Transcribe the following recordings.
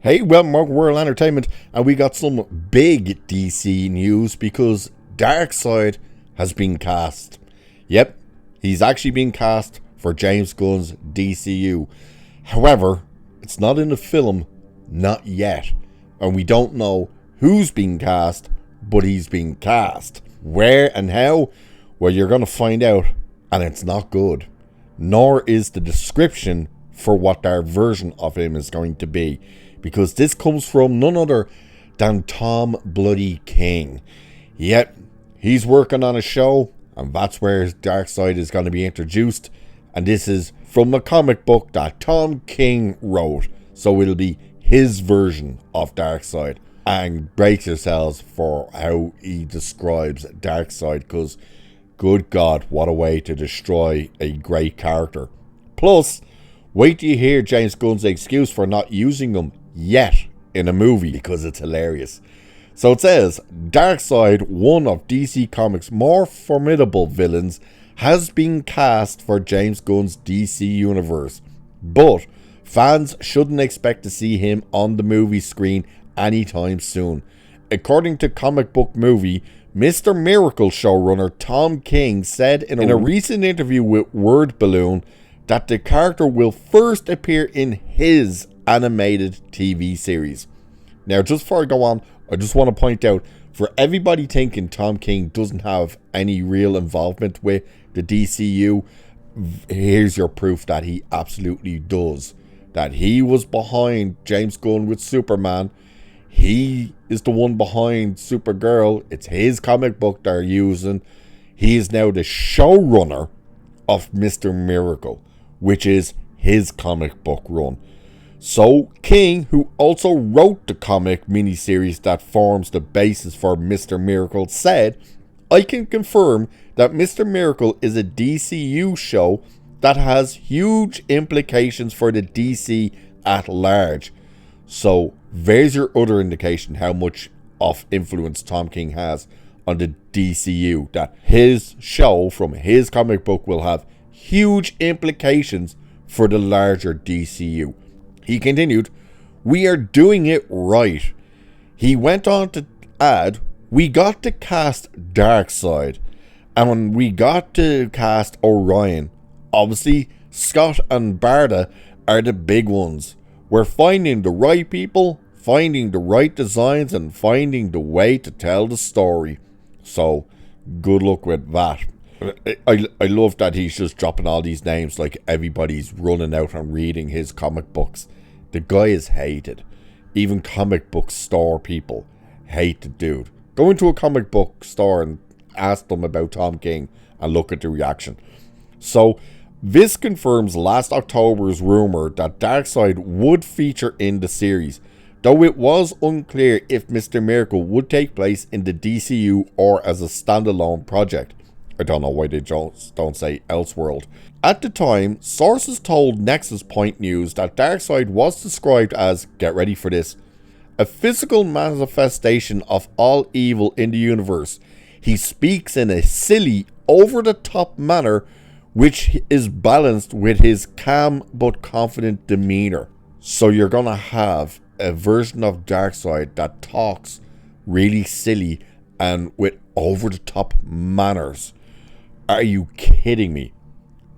Hey, welcome to World Entertainment, and we got some big DC news because Darkseid has been cast. Yep, he's actually been cast for James Gunn's DCU. However, it's not in the film, not yet, and we don't know who's been cast, but he's been cast. Where and how? Well, you're going to find out, and it's not good. Nor is the description for what their version of him is going to be. Because this comes from none other than Tom Bloody King. Yet, he's working on a show, and that's where Darkseid is going to be introduced. And this is from the comic book that Tom King wrote. So it'll be his version of Darkseid. And brace yourselves for how he describes Darkseid, because good God, what a way to destroy a great character. Plus, wait till you hear James Gunn's excuse for not using him yet in a movie, because it's hilarious. So it says, Darkseid, one of DC Comics' more formidable villains, has been cast for James Gunn's DC universe, but fans shouldn't expect to see him on the movie screen anytime soon. According to Comic Book Movie, Mr. Miracle showrunner Tom King said in a recent interview with Word Balloon that the character will first appear in his animated TV series. Now, just before I go on, I just want to point out, for everybody thinking Tom King doesn't have any real involvement with the DCU, here's your proof that he absolutely does. That he was behind James Gunn with Superman. He is the one behind Supergirl. It's his comic book they're using. He is now the showrunner of Mr. Miracle, which is his comic book run. So, King, who also wrote the comic miniseries that forms the basis for Mr. Miracle, said, I can confirm that Mr. Miracle is a DCU show that has huge implications for the DC at large. So, there's your other indication how much of influence Tom King has on the DCU. That his show from his comic book will have huge implications for the larger DCU. He continued, we are doing it right. He went on to add, we got to cast Darkseid, and we got to cast Orion. Obviously, Scott and Barda are the big ones. We're finding the right people, finding the right designs, and finding the way to tell the story. So, good luck with that. I love that he's just dropping all these names like everybody's running out and reading his comic books. The guy is hated. Even comic book store people hate the dude. Go into a comic book store and ask them about Tom King and look at the reaction. So, this confirms last October's rumour that Darkseid would feature in the series, though it was unclear if Mr. Miracle would take place in the DCU or as a standalone project. I don't know why they don't say Elseworld. At the time, sources told Nexus Point News that Darkseid was described as, get ready for this, a physical manifestation of all evil in the universe. He speaks in a silly, over-the-top manner which is balanced with his calm but confident demeanor. So you're gonna have a version of Darkseid that talks really silly and with over-the-top manners. Are you kidding me?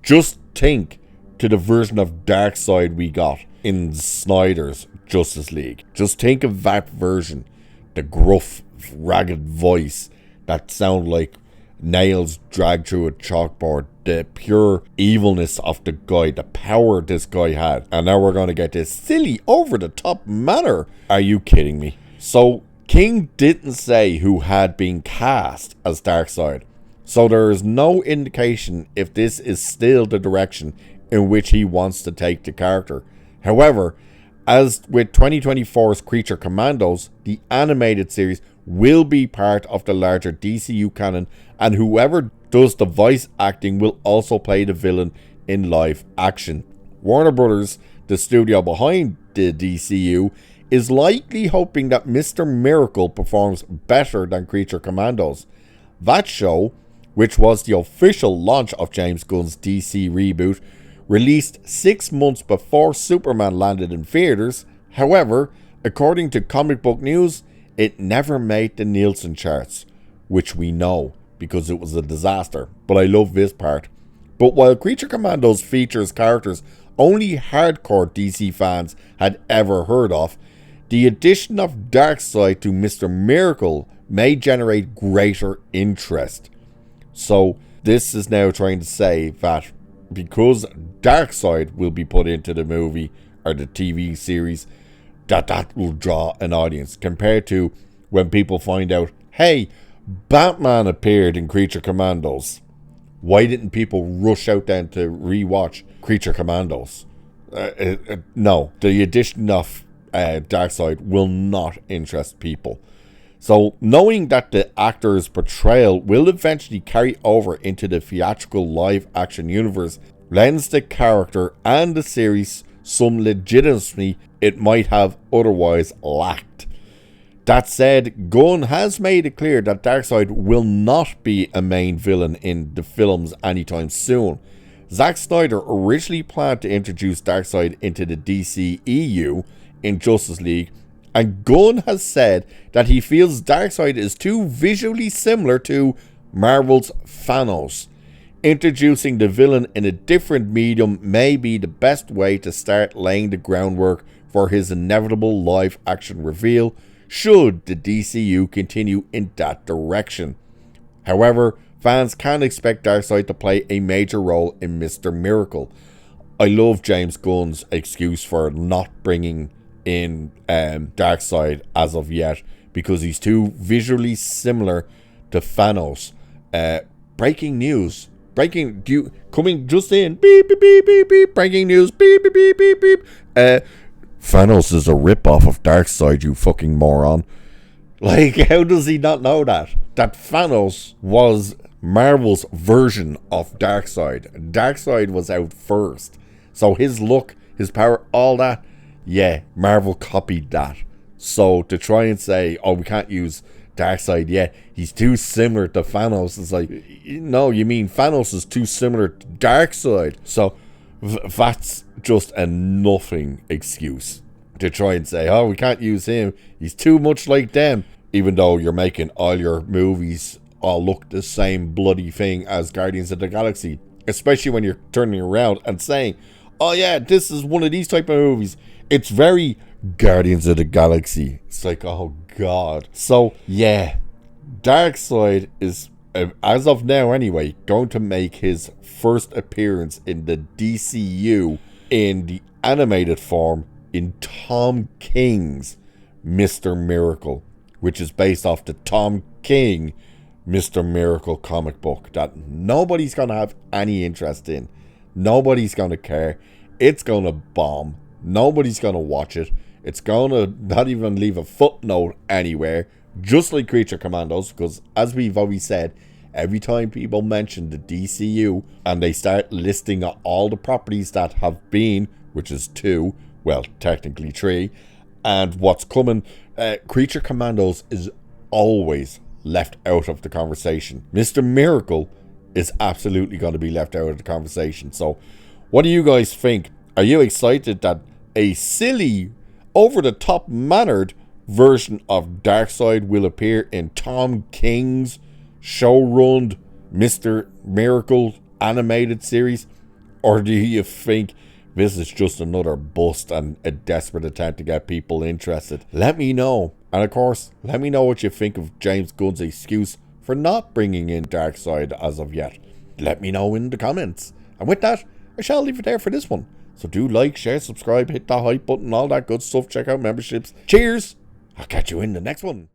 Just think to the version of Darkseid we got in Snyder's Justice League. Just think of that version. The gruff, ragged voice that sound like nails dragged through a chalkboard. The pure evilness of the guy. The power this guy had. And now we're going to get this silly, over-the-top manner. Are you kidding me? So, King didn't say who had been cast as Darkseid. So there is no indication if this is still the direction in which he wants to take the character. However, as with 2024's Creature Commandos, the animated series will be part of the larger DCU canon, and whoever does the voice acting will also play the villain in live action. Warner Brothers, the studio behind the DCU, is likely hoping that Mr. Miracle performs better than Creature Commandos. That show, which was the official launch of James Gunn's DC reboot, released 6 months before Superman landed in theaters. However, According to comic book news, it never made the Nielsen charts, which we know because it was a disaster, but I love this part. But while Creature Commandos features characters only hardcore DC fans had ever heard of, the addition of Darkseid to Mr. Miracle may generate greater interest. So this is now trying to say that because Darkseid will be put into the movie or the TV series, that will draw an audience, compared to when people find out, hey, Batman appeared in Creature Commandos. Why didn't people rush out then to rewatch Creature Commandos? No, the addition of Darkseid will not interest people. So knowing that the actor's portrayal will eventually carry over into the theatrical live action universe lends the character and the series some legitimacy it might have otherwise lacked. That said, Gunn has made it clear that Darkseid will not be a main villain in the films anytime soon. Zack Snyder originally planned to introduce Darkseid into the DCEU in Justice League, and Gunn has said that he feels Darkseid is too visually similar to Marvel's Thanos. Introducing the villain in a different medium may be the best way to start laying the groundwork for his inevitable live-action reveal, should the DCU continue in that direction. However, fans can expect Darkseid to play a major role in Mr. Miracle. I love James Gunn's excuse for not bringing in Darkseid as of yet, because he's too visually similar to Thanos. Breaking news. Coming just in. Beep, beep, beep, beep, beep. Breaking news. Beep, beep, beep, beep, beep. Thanos is a rip-off of Darkseid, you fucking moron. Like, how does he not know that? That Thanos was Marvel's version of Darkseid. Darkseid was out first. So his look, his power, all that, yeah, Marvel copied that. So to try and say, oh, we can't use Darkseid yet, he's too similar to Thanos, it's like, no, you mean Thanos is too similar to Darkseid. So that's just a nothing excuse to try and say, oh, we can't use him, he's too much like them, even though you're making all your movies all look the same bloody thing as Guardians of the Galaxy, especially when you're turning around and saying, oh yeah, this is one of these type of movies, it's very Guardians of the Galaxy. It's like, oh god. So yeah, Darkseid is, as of now anyway, going to make his first appearance in the DCU in the animated form in Tom King's Mr. Miracle, which is based off the Tom King Mr. Miracle comic book that nobody's going to have any interest in. Nobody's going to care. It's going to bomb. Nobody's going to watch it. It's going to not even leave a footnote anywhere, just like Creature Commandos, because as we've always said, every time people mention the DCU and they start listing all the properties that have been, which is 2, well, technically 3, and what's coming, Creature Commandos is always left out of the conversation. Mr. Miracle is absolutely going to be left out of the conversation. So what do you guys think? Are you excited that a silly, over-the-top mannered version of Darkseid will appear in Tom King's show-run Mr. Miracle animated series? Or do you think this is just another bust and a desperate attempt to get people interested? Let me know. And of course, let me know what you think of James Gunn's excuse for not bringing in Darkseid as of yet. Let me know in the comments. And with that, I shall leave it there for this one. So do like, share, subscribe, hit that hype button, all that good stuff. Check out memberships. Cheers! I'll catch you in the next one.